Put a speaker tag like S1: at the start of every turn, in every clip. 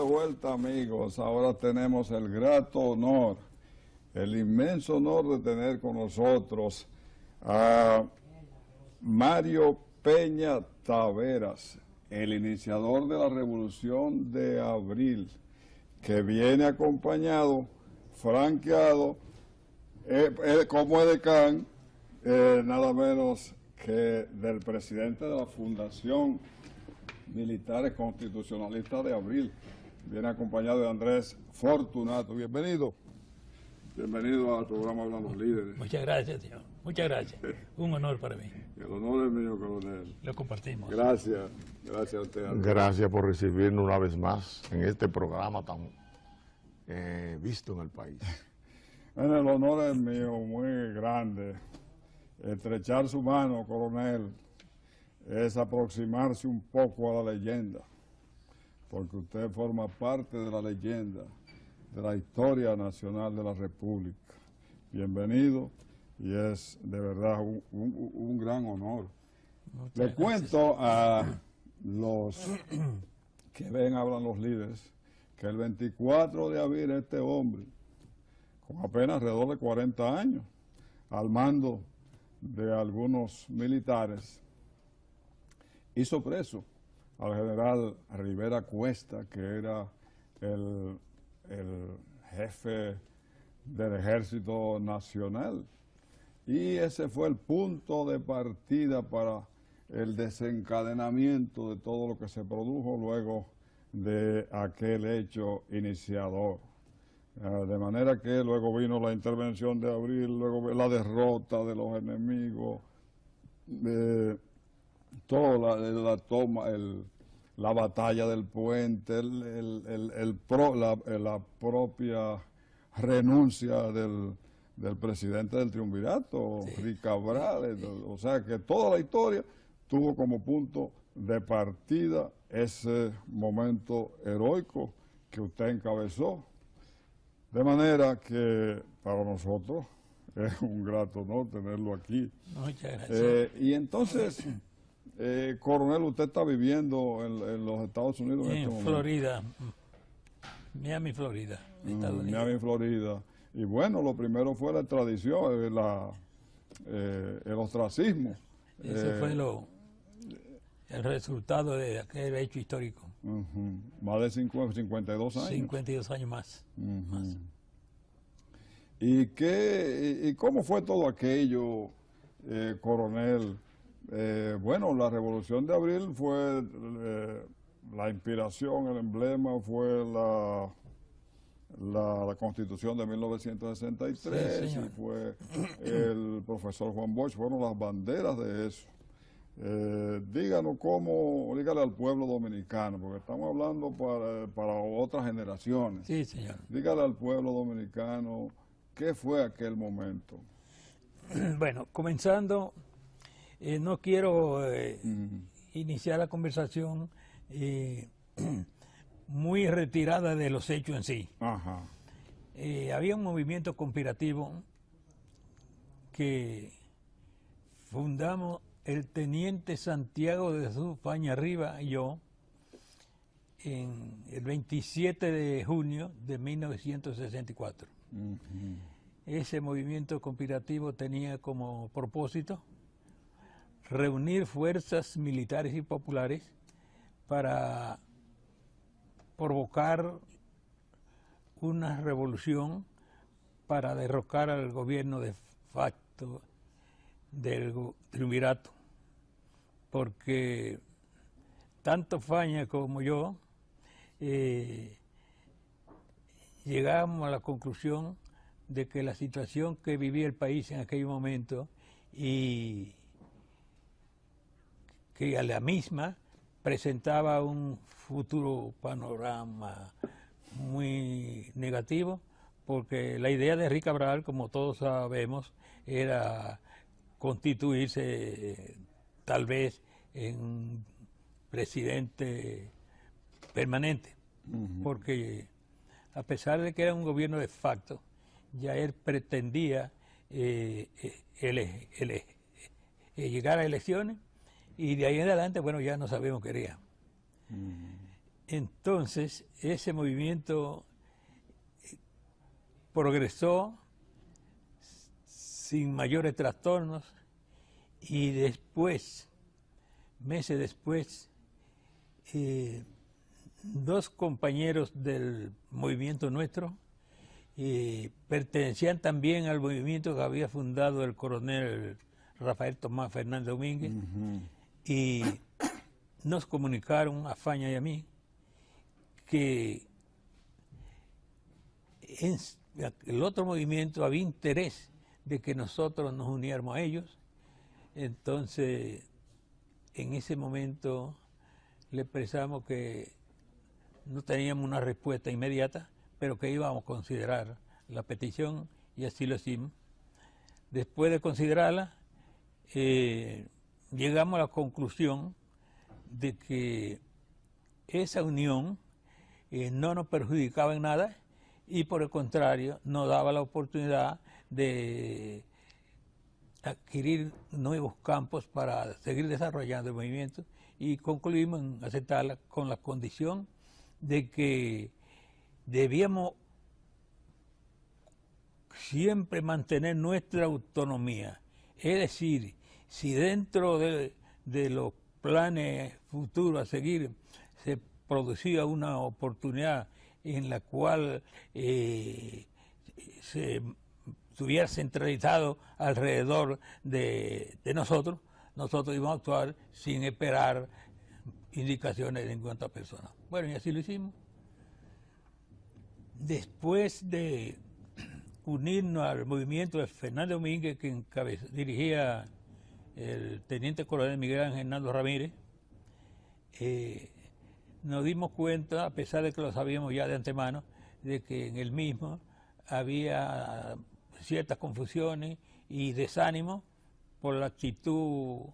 S1: vuelta, amigos. Ahora tenemos el grato honor, el inmenso honor de tener con nosotros a Mario Peña Taveras, el iniciador de la Revolución de Abril, que viene acompañado, franqueado, como edecán, nada menos que del presidente de la Fundación Militares Constitucionalistas de Abril. Viene acompañado de Andrés Fortunato. Bienvenido. Bienvenido al programa Hablando Líderes.
S2: Muchas gracias, señor. Muchas gracias. Un honor para mí.
S1: El honor es mío, coronel.
S2: Lo compartimos.
S1: Gracias. Gracias a usted, Andrés.
S3: Gracias por recibirnos una vez más en este programa tan visto en el país.
S1: Bueno, el honor es mío, muy grande. Estrechar su mano, coronel, es aproximarse un poco a la leyenda, porque usted forma parte de la leyenda, de la historia nacional de la República. Bienvenido, y es de verdad un gran honor. Le cuento a los que ven, hablan los líderes, que el 24 de abril este hombre, con apenas alrededor de 40 años, al mando de algunos militares, hizo preso al general Rivera Cuesta, que era el jefe del Ejército Nacional. Y ese fue el punto de partida para el desencadenamiento de todo lo que se produjo luego de aquel hecho iniciador. De manera que luego vino la intervención de Abril, luego la derrota de los enemigos, toda la toma, la batalla del puente, la propia renuncia del presidente del triunvirato, sí, Rick Cabral. Sí. O sea que toda la historia tuvo como punto de partida ese momento heroico que usted encabezó. De manera que para nosotros es un grato honor tenerlo aquí.
S2: Muchas gracias.
S1: Y entonces, coronel, usted está viviendo en los Estados Unidos en este momento.
S2: Florida, Miami, Florida, Estados Unidos.
S1: Miami, Florida. Y bueno, lo primero fue la extradición, el ostracismo.
S2: Ese fue el resultado de aquel hecho histórico.
S1: Más de 52 años.
S2: 52 años más. Más.
S1: ¿Y cómo fue todo aquello, coronel? Bueno, la Revolución de Abril fue la inspiración, el emblema fue la Constitución de 1963, sí, y fue el profesor Juan Bosch, fueron las banderas de eso. Díganos dígale al pueblo dominicano, porque estamos hablando para otras generaciones.
S2: Sí, señor.
S1: Dígale al pueblo dominicano, ¿qué fue aquel momento?
S2: Bueno, comenzando, no quiero iniciar la conversación muy retirada de los hechos en sí.
S1: Ajá.
S2: Había un movimiento conspirativo que fundamos el teniente Santiago de Jesús Paña Arriba y yo en el 27 de junio de 1964. Ese movimiento conspirativo tenía como propósito reunir fuerzas militares y populares para provocar una revolución para derrocar al gobierno de facto del triunvirato, porque tanto Faña como yo llegamos a la conclusión de que la situación que vivía el país en aquel momento y que a la misma presentaba un futuro panorama muy negativo, porque la idea de Rick Cabral, como todos sabemos, era constituirse tal vez en un presidente permanente, porque a pesar de que era un gobierno de facto, ya él pretendía llegar a elecciones y de ahí en adelante, bueno, ya no sabemos qué haría. Entonces, ese movimiento progresó sin mayores trastornos y después, meses después, dos compañeros del movimiento nuestro pertenecían también al movimiento que había fundado el coronel Rafael Tomás Fernández Domínguez y nos comunicaron a Faña y a mí que en el otro movimiento había interés de que nosotros nos uniéramos a ellos. Entonces, en ese momento le expresamos que no teníamos una respuesta inmediata, pero que íbamos a considerar la petición y así lo hicimos. Después de considerarla, llegamos a la conclusión de que esa unión no nos perjudicaba en nada y por el contrario nos daba la oportunidad de adquirir nuevos campos para seguir desarrollando el movimiento y concluimos en aceptarla con la condición de que debíamos siempre mantener nuestra autonomía. Es decir, si dentro de los planes futuros a seguir se producía una oportunidad en la cual se estuviera centralizado alrededor de nosotros, nosotros íbamos a actuar sin esperar indicaciones de ninguna otra persona. Bueno, y así lo hicimos. Después de unirnos al movimiento de Fernández Domínguez, que dirigía el teniente coronel Miguel Ángel Hernando Ramírez, nos dimos cuenta, a pesar de que lo sabíamos ya de antemano, de que en el mismo había ciertas confusiones y desánimo por la actitud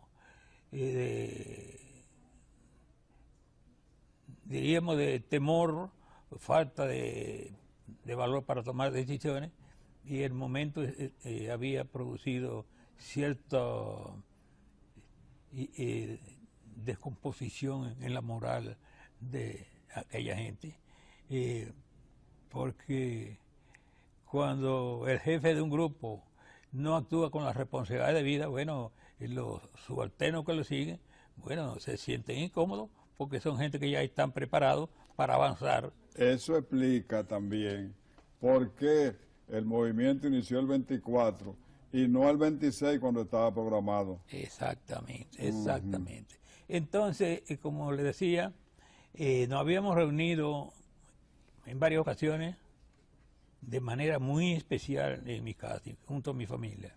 S2: diríamos de temor, falta de valor para tomar decisiones, y el momento había producido cierta descomposición en la moral de aquella gente, porque cuando el jefe de un grupo no actúa con la responsabilidad debida, bueno, los subalternos que lo siguen, bueno, se sienten incómodos porque son gente que ya están preparados para avanzar.
S1: Eso explica también por qué el movimiento inició el 24 y no el 26 cuando estaba programado.
S2: Exactamente, exactamente. Entonces, como le decía, nos habíamos reunido en varias ocasiones de manera muy especial en mi casa, junto a mi familia.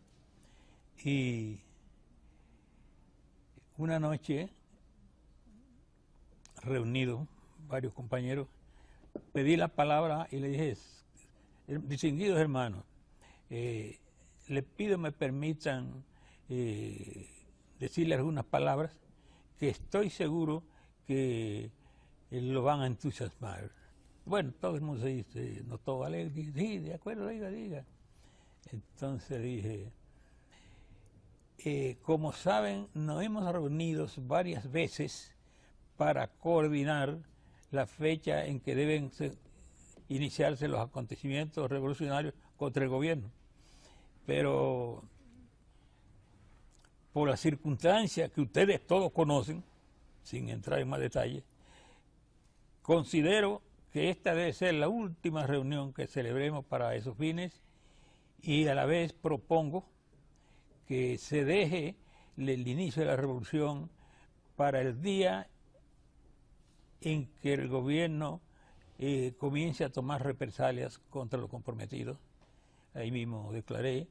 S2: Y una noche, reunidos varios compañeros, pedí la palabra y le dije: distinguidos hermanos, les pido me permitan decirles algunas palabras que estoy seguro que lo van a entusiasmar. Bueno, todo el mundo se notó alegre. Sí, de acuerdo, diga. Entonces dije, como saben, nos hemos reunido varias veces para coordinar la fecha en que deben iniciarse los acontecimientos revolucionarios contra el gobierno. Pero por las circunstancias que ustedes todos conocen, sin entrar en más detalles, considero que esta debe ser la última reunión que celebremos para esos fines y a la vez propongo que se deje el inicio de la revolución para el día en que el gobierno comience a tomar represalias contra los comprometidos. Ahí mismo declaré,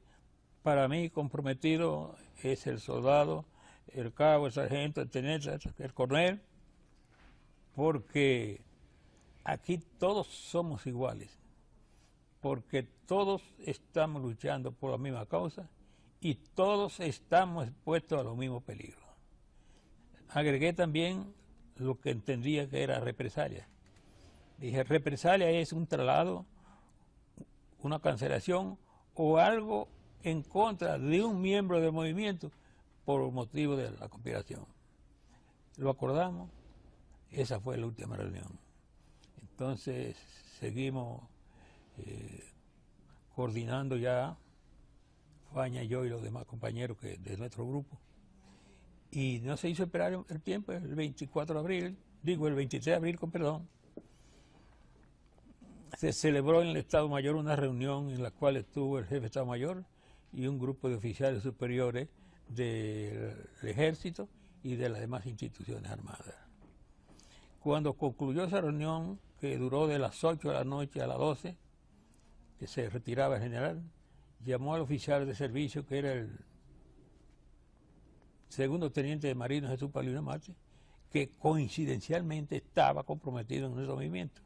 S2: para mí comprometido es el soldado, el cabo, el sargento, el teniente, el coronel, porque aquí todos somos iguales, porque todos estamos luchando por la misma causa y todos estamos expuestos a los mismos peligros. Agregué también lo que entendía que era represalia. Dije, represalia es un traslado, una cancelación o algo en contra de un miembro del movimiento por motivo de la conspiración. Lo acordamos, esa fue la última reunión. Entonces seguimos coordinando ya, Faña, yo y los demás compañeros de nuestro grupo. Y no se hizo esperar el tiempo, el 24 de abril, el 23 de abril, con perdón, se celebró en el Estado Mayor una reunión en la cual estuvo el jefe de Estado Mayor y un grupo de oficiales superiores del Ejército y de las demás instituciones armadas. Cuando concluyó esa reunión, que duró de las 8 de la noche a las 12, que se retiraba el general, llamó al oficial de servicio, que era el segundo teniente de marina Jesús Paulino Mate, que coincidencialmente estaba comprometido en ese movimiento.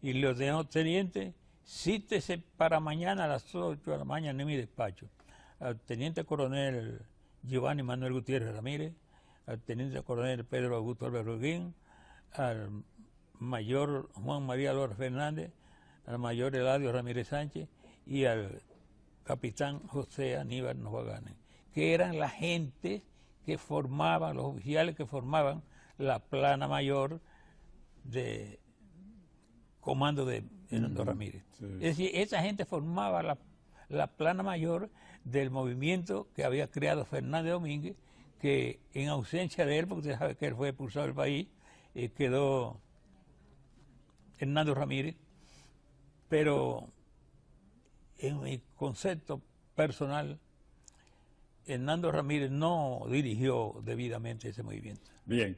S2: Y le ordenó: teniente, cítese para mañana a las 8 de la mañana en mi despacho al teniente coronel Giovanni Manuel Gutiérrez Ramírez, al teniente coronel Pedro Augusto Álvarez Holguín, al mayor Juan María Lora Fernández, al mayor Eladio Ramírez Sánchez y al capitán José Aníbal Novaganes, que eran la gente que formaban, los oficiales que formaban la plana mayor de comando de Hernando Ramírez.
S1: Sí.
S2: Es decir, esa gente formaba la plana mayor del movimiento que había creado Fernández Domínguez, que en ausencia de él, porque usted sabe que él fue expulsado del país, quedó Hernando Ramírez, pero en mi concepto personal, Hernando Ramírez no dirigió debidamente ese movimiento.
S1: Bien.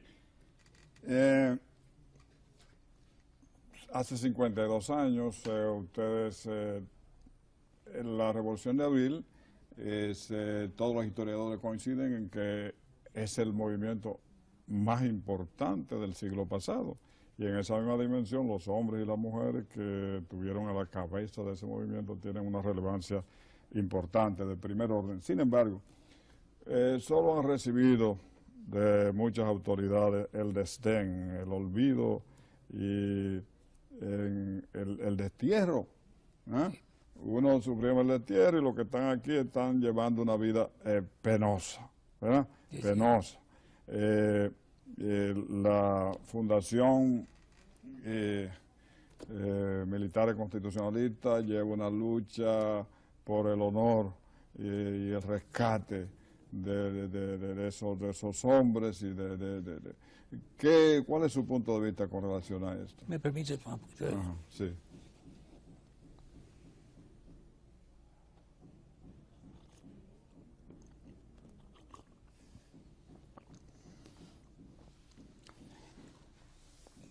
S1: Hace 52 años, ustedes, en la Revolución de Abril, todos los historiadores coinciden en que es el movimiento más importante del siglo pasado. Y en esa misma dimensión, los hombres y las mujeres que estuvieron a la cabeza de ese movimiento tienen una relevancia importante de primer orden. Sin embargo, solo han recibido de muchas autoridades el desdén, el olvido y el destierro. Uno sufrió el destierro y los que están aquí están llevando una vida penosa, ¿verdad? Sí, penosa. La Fundación Militares Constitucionalistas lleva una lucha por el honor y el rescate de esos hombres y ¿cuál es su punto de vista con relación a esto?
S2: ¿Me permite, Juan?
S1: Sí.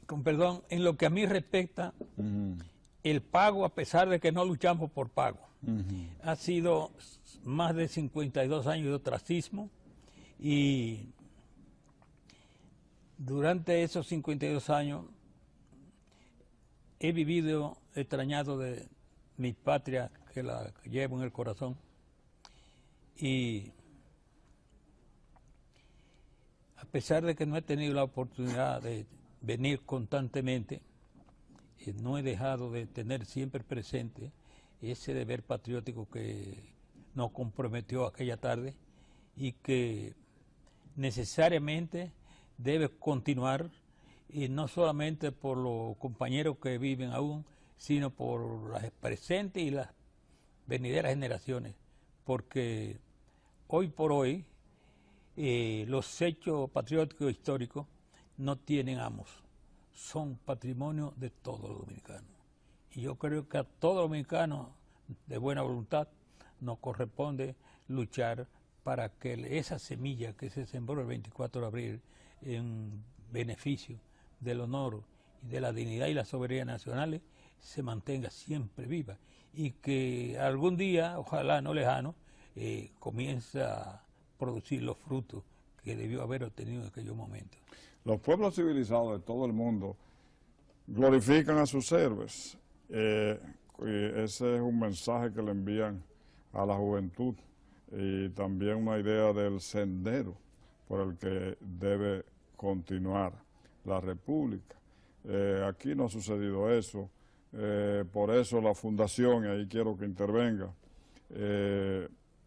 S2: Con perdón, en lo que a mí respecta, el pago, a pesar de que no luchamos por pago, ha sido más de 52 años de ostracismo, y durante esos 52 años he vivido extrañado de mi patria, que la llevo en el corazón, y a pesar de que no he tenido la oportunidad de venir constantemente, no he dejado de tener siempre presente ese deber patriótico que nos comprometió aquella tarde y que necesariamente debe continuar, y no solamente por los compañeros que viven aún, sino por las presentes y las venideras generaciones, porque hoy por hoy los hechos patrióticos históricos no tienen amos, son patrimonio de todos los dominicanos. Y yo creo que a todos los dominicanos de buena voluntad nos corresponde luchar para que esa semilla que se sembró el 24 de abril en beneficio del honor y de la dignidad y la soberanía nacionales se mantenga siempre viva, y que algún día, ojalá no lejano, comience a producir los frutos que debió haber obtenido en aquellos momentos.
S1: Los pueblos civilizados de todo el mundo glorifican a sus héroes. Ese es un mensaje que le envían a la juventud, y también una idea del sendero por el que debe continuar la República. Aquí no ha sucedido eso, por eso la Fundación, y ahí quiero que intervenga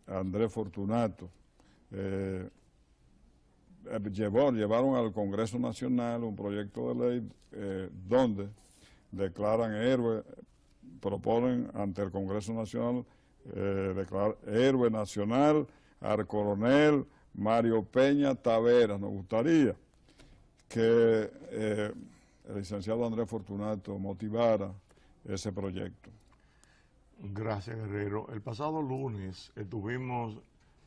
S1: Andrés Fortunato, llevaron al Congreso Nacional un proyecto de ley donde declaran héroe, proponen ante el Congreso Nacional declarar héroe nacional al coronel Mario Peña Taveras. Nos gustaría que el licenciado Andrés Fortunato motivara ese proyecto.
S3: Gracias, Guerrero. El pasado lunes estuvimos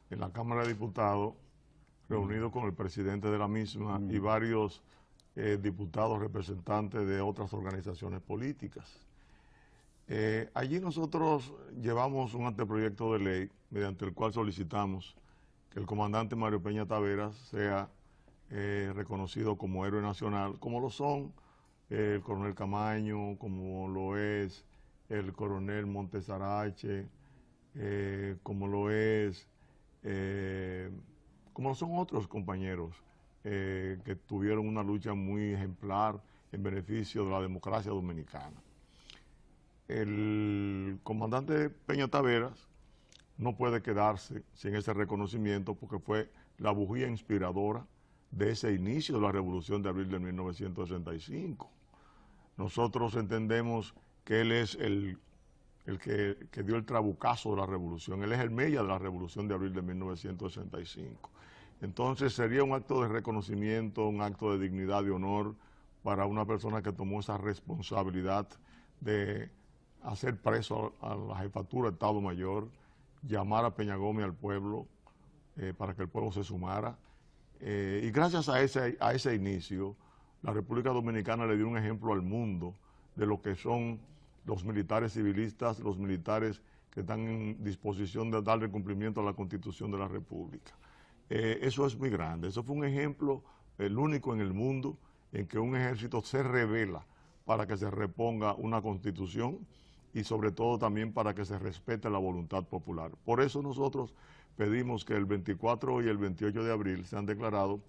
S3: en la Cámara de Diputados reunidos con el presidente de la misma y varios diputados representantes de otras organizaciones políticas. Allí nosotros llevamos un anteproyecto de ley mediante el cual solicitamos que el comandante Mario Peña Taveras sea reconocido como héroe nacional, como lo son el coronel Camaño, como lo es el coronel Montesarache, como lo son otros compañeros que tuvieron una lucha muy ejemplar en beneficio de la democracia dominicana. El comandante Peña Taveras no puede quedarse sin ese reconocimiento porque fue la bujía inspiradora de ese inicio de la Revolución de Abril de 1965. Nosotros entendemos que él es el que dio el trabucazo de la revolución, él es el mella de la Revolución de Abril de 1965. Entonces sería un acto de reconocimiento, un acto de dignidad, de honor para una persona que tomó esa responsabilidad de hacer preso a la jefatura de Estado Mayor, llamar a Peña Gómez al pueblo para que el pueblo se sumara. Y gracias a ese inicio, la República Dominicana le dio un ejemplo al mundo de lo que son los militares civilistas, los militares que están en disposición de darle cumplimiento a la Constitución de la República. Eso es muy grande. Eso fue un ejemplo, el único en el mundo, en que un ejército se revela para que se reponga una Constitución y sobre todo también para que se respete la voluntad popular. Por eso nosotros pedimos que el 24 y el 28 de abril sean declarados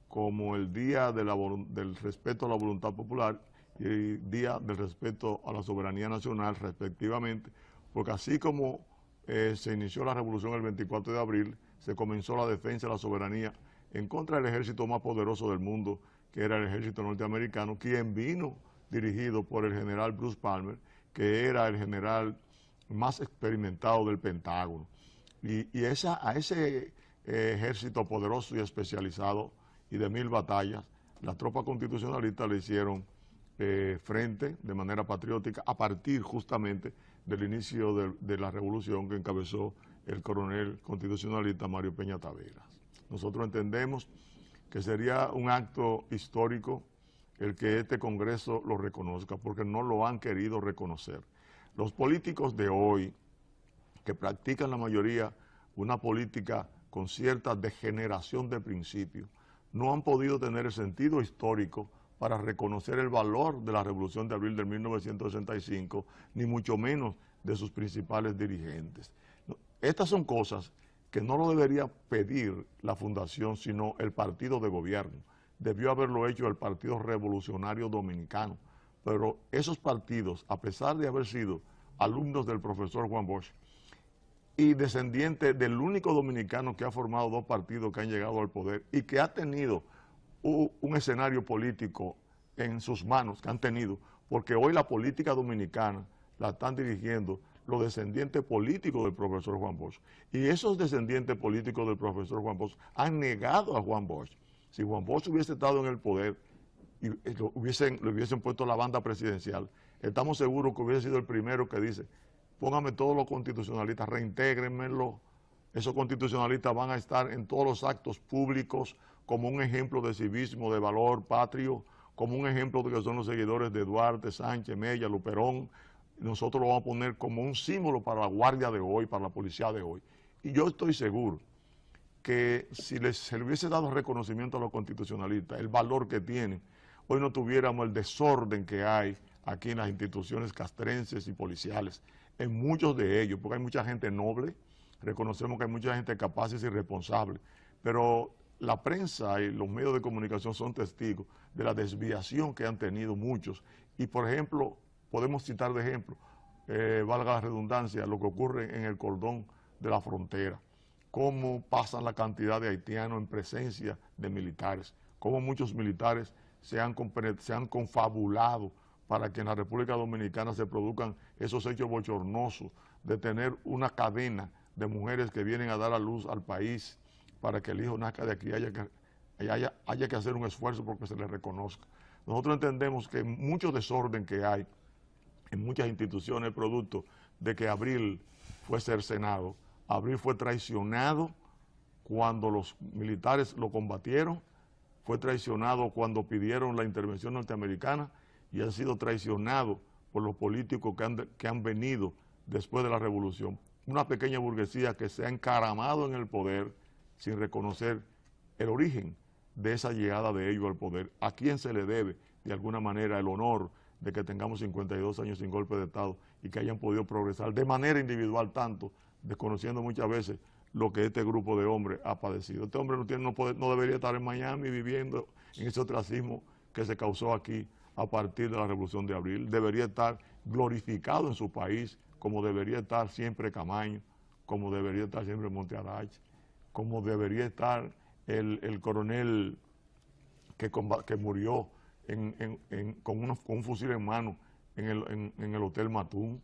S3: como el Día del Respeto a la Voluntad Popular y Día del Respeto a la Soberanía Nacional, respectivamente, porque así como se inició la revolución el 24 de abril, se comenzó la defensa de la soberanía en contra del ejército más poderoso del mundo, que era el ejército norteamericano, quien vino dirigido por el general Bruce Palmer, que era el general más experimentado del Pentágono. Y a ese ejército poderoso y especializado y de 1000 batallas, las tropas constitucionalistas le hicieron frente de manera patriótica a partir justamente del inicio de la revolución que encabezó el coronel constitucionalista Mario Peña Taveras. Nosotros entendemos que sería un acto histórico el que este Congreso lo reconozca, porque no lo han querido reconocer. Los políticos de hoy, que practican la mayoría una política con cierta degeneración de principios, no han podido tener el sentido histórico para reconocer el valor de la Revolución de Abril de 1965, ni mucho menos de sus principales dirigentes. Estas son cosas que no lo debería pedir la Fundación, sino el partido de gobierno. Debió haberlo hecho el Partido Revolucionario Dominicano, pero esos partidos, a pesar de haber sido alumnos del profesor Juan Bosch y descendientes del único dominicano que ha formado 2 partidos que han llegado al poder y que ha tenido un escenario político en sus manos, que han tenido, porque hoy la política dominicana la están dirigiendo los descendientes políticos del profesor Juan Bosch. Y esos descendientes políticos del profesor Juan Bosch han negado a Juan Bosch. Si Juan Bosch hubiese estado en el poder y le hubiesen puesto la banda presidencial, estamos seguros que hubiese sido el primero que dice: póngame todos los constitucionalistas, reintégrenmelo. Esos constitucionalistas van a estar en todos los actos públicos como un ejemplo de civismo, de valor patrio, como un ejemplo de que son los seguidores de Duarte, Sánchez, Mella, Luperón. Nosotros lo vamos a poner como un símbolo para la guardia de hoy, para la policía de hoy. Y yo estoy seguro que si se le hubiese dado reconocimiento a los constitucionalistas, el valor que tienen, hoy no tuviéramos el desorden que hay aquí en las instituciones castrenses y policiales, en muchos de ellos, porque hay mucha gente noble, reconocemos que hay mucha gente capaz y responsable, pero la prensa y los medios de comunicación son testigos de la desviación que han tenido muchos. Y por ejemplo, podemos citar de ejemplo, valga la redundancia, lo que ocurre en el cordón de la frontera, cómo pasan la cantidad de haitianos en presencia de militares, cómo muchos militares se han confabulado para que en la República Dominicana se produzcan esos hechos bochornosos de tener una cadena de mujeres que vienen a dar a luz al país para que el hijo nazca de aquí, haya que hacer un esfuerzo porque se le reconozca. Nosotros entendemos que mucho desorden que hay en muchas instituciones, producto de que Abril fue cercenado, Abril fue traicionado cuando los militares lo combatieron, fue traicionado cuando pidieron la intervención norteamericana y ha sido traicionado por los políticos que han venido después de la revolución. Una pequeña burguesía que se ha encaramado en el poder sin reconocer el origen de esa llegada de ellos al poder. ¿A quién se le debe, de alguna manera, el honor de que tengamos 52 años sin golpe de Estado y que hayan podido progresar de manera individual tanto, desconociendo muchas veces lo que este grupo de hombres ha padecido? Este hombre no debería estar en Miami viviendo en ese ostracismo que se causó aquí a partir de la Revolución de Abril. Debería estar glorificado en su país, como debería estar siempre Camaño, como debería estar siempre Montearache, como debería estar el coronel que murió con un fusil en mano en el Hotel Matún.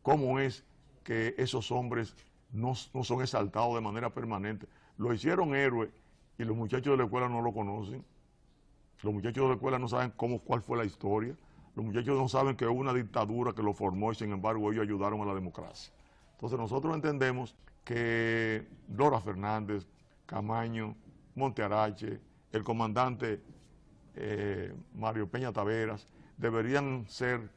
S3: ¿Cómo es que esos hombres no son exaltados de manera permanente? Lo hicieron héroe y los muchachos de la escuela no lo conocen. Los muchachos de la escuela no saben cuál fue la historia. Los muchachos no saben que hubo una dictadura que lo formó y sin embargo ellos ayudaron a la democracia. Entonces nosotros entendemos que Dora Fernández, Camaño, Montearache, el comandante Mario Peña Taveras, deberían ser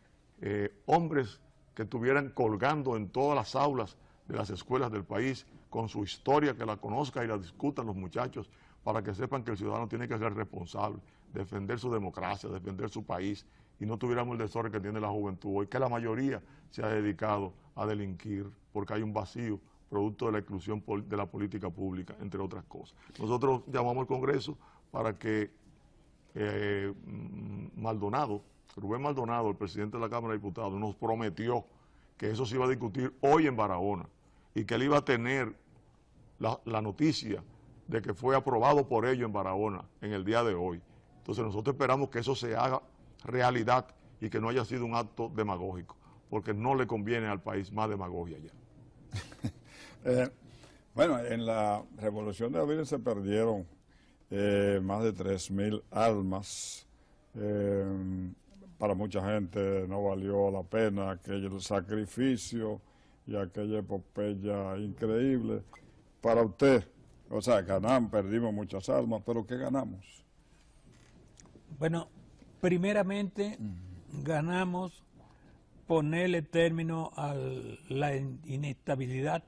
S3: hombres que estuvieran colgando en todas las aulas de las escuelas del país, con su historia, que la conozcan y la discutan los muchachos, para que sepan que el ciudadano tiene que ser responsable, defender su democracia, defender su país, y no tuviéramos el desorden que tiene la juventud hoy, que la mayoría se ha dedicado a delinquir, porque hay un vacío producto de la exclusión de la política pública, entre otras cosas. Nosotros llamamos al Congreso para que Rubén Maldonado, el presidente de la Cámara de Diputados, nos prometió que eso se iba a discutir hoy en Barahona y que él iba a tener la noticia de que fue aprobado por ellos en Barahona en el día de hoy. Entonces nosotros esperamos que eso se haga realidad y que no haya sido un acto demagógico, porque no le conviene al país más demagogia ya.
S1: Bueno, en la Revolución de Abril se perdieron más de 3.000 almas. Para mucha gente no valió la pena aquel sacrificio y aquella epopeya increíble. Para usted, o sea, perdimos muchas almas, pero ¿qué ganamos?
S2: Bueno, primeramente ganamos ponerle término a la inestabilidad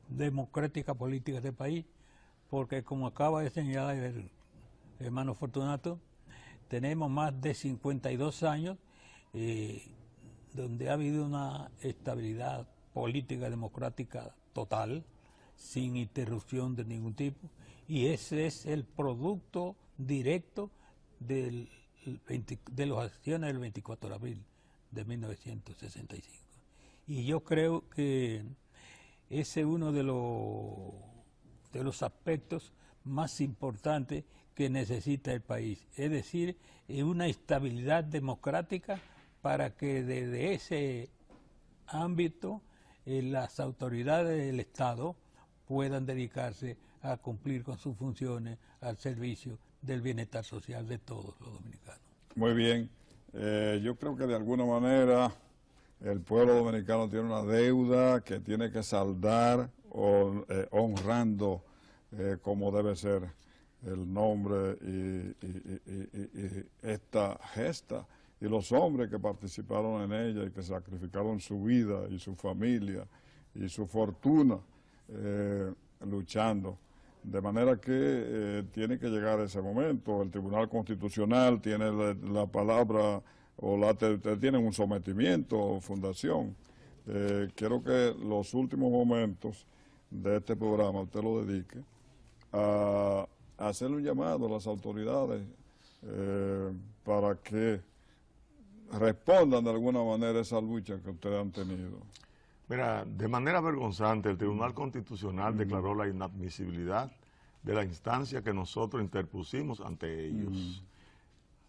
S2: democrática política de este país, porque como acaba de señalar el hermano Fortunato, tenemos más de 52 años donde ha habido una estabilidad política democrática total, sin interrupción de ningún tipo, y ese es el producto directo de las acciones del 24 de abril de 1965. Y yo creo que ese es uno de los aspectos más importantes que necesita el país, es decir, una estabilidad democrática para que desde ese ámbito las autoridades del Estado puedan dedicarse a cumplir con sus funciones al servicio del bienestar social de todos los dominicanos.
S1: Muy bien. Yo creo que de alguna manera el pueblo dominicano tiene una deuda que tiene que saldar honrando como debe ser el nombre y esta gesta y los hombres que participaron en ella y que sacrificaron su vida y su familia y su fortuna luchando. De manera que tiene que llegar ese momento. El Tribunal Constitucional tiene la palabra, ustedes tienen un sometimiento, fundación. Quiero que los últimos momentos de este programa usted lo dedique a hacerle un llamado a las autoridades para que respondan de alguna manera a esa lucha que ustedes han tenido.
S3: Mira, de manera vergonzante, el Tribunal Constitucional declaró la inadmisibilidad de la instancia que nosotros interpusimos ante ellos.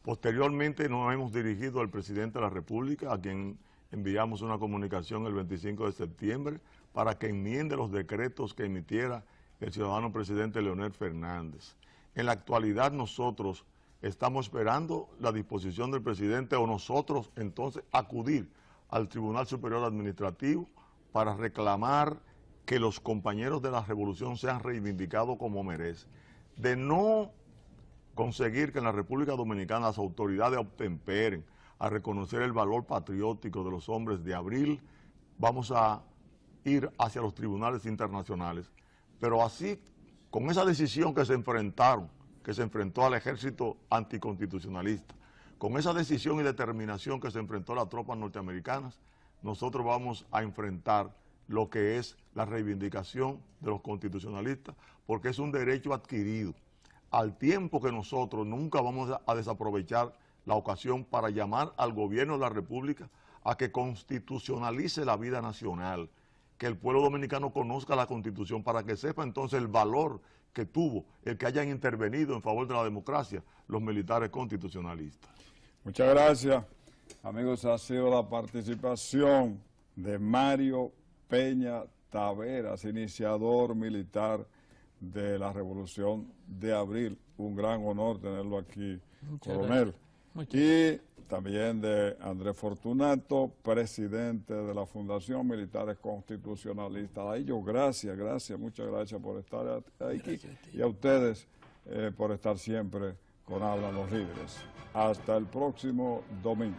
S3: Posteriormente nos hemos dirigido al presidente de la República, a quien enviamos una comunicación el 25 de septiembre para que enmiende los decretos que emitiera el ciudadano presidente Leonel Fernández. En la actualidad nosotros estamos esperando la disposición del presidente o nosotros entonces acudir al Tribunal Superior Administrativo para reclamar que los compañeros de la revolución sean reivindicados como merecen. De no conseguir que en la República Dominicana las autoridades obtemperen a reconocer el valor patriótico de los hombres de abril, vamos a ir hacia los tribunales internacionales. Pero así, con esa decisión que se enfrentó al ejército anticonstitucionalista, con esa decisión y determinación que se enfrentó a las tropas norteamericanas, nosotros vamos a enfrentar lo que es la reivindicación de los constitucionalistas, porque es un derecho adquirido. Al tiempo que nosotros nunca vamos a desaprovechar la ocasión para llamar al gobierno de la República a que constitucionalice la vida nacional, que el pueblo dominicano conozca la Constitución para que sepa entonces el valor que tuvo el que hayan intervenido en favor de la democracia los militares constitucionalistas.
S1: Muchas gracias. Amigos, ha sido la participación de Mario Peña Taveras, iniciador militar de la Revolución de Abril. Un gran honor tenerlo aquí, coronel. Y también de Andrés Fortunato, presidente de la Fundación Militares Constitucionalistas. A ellos, gracias, muchas gracias por estar aquí. Y a ustedes por estar siempre con Hablan los Líderes. Hasta el próximo domingo.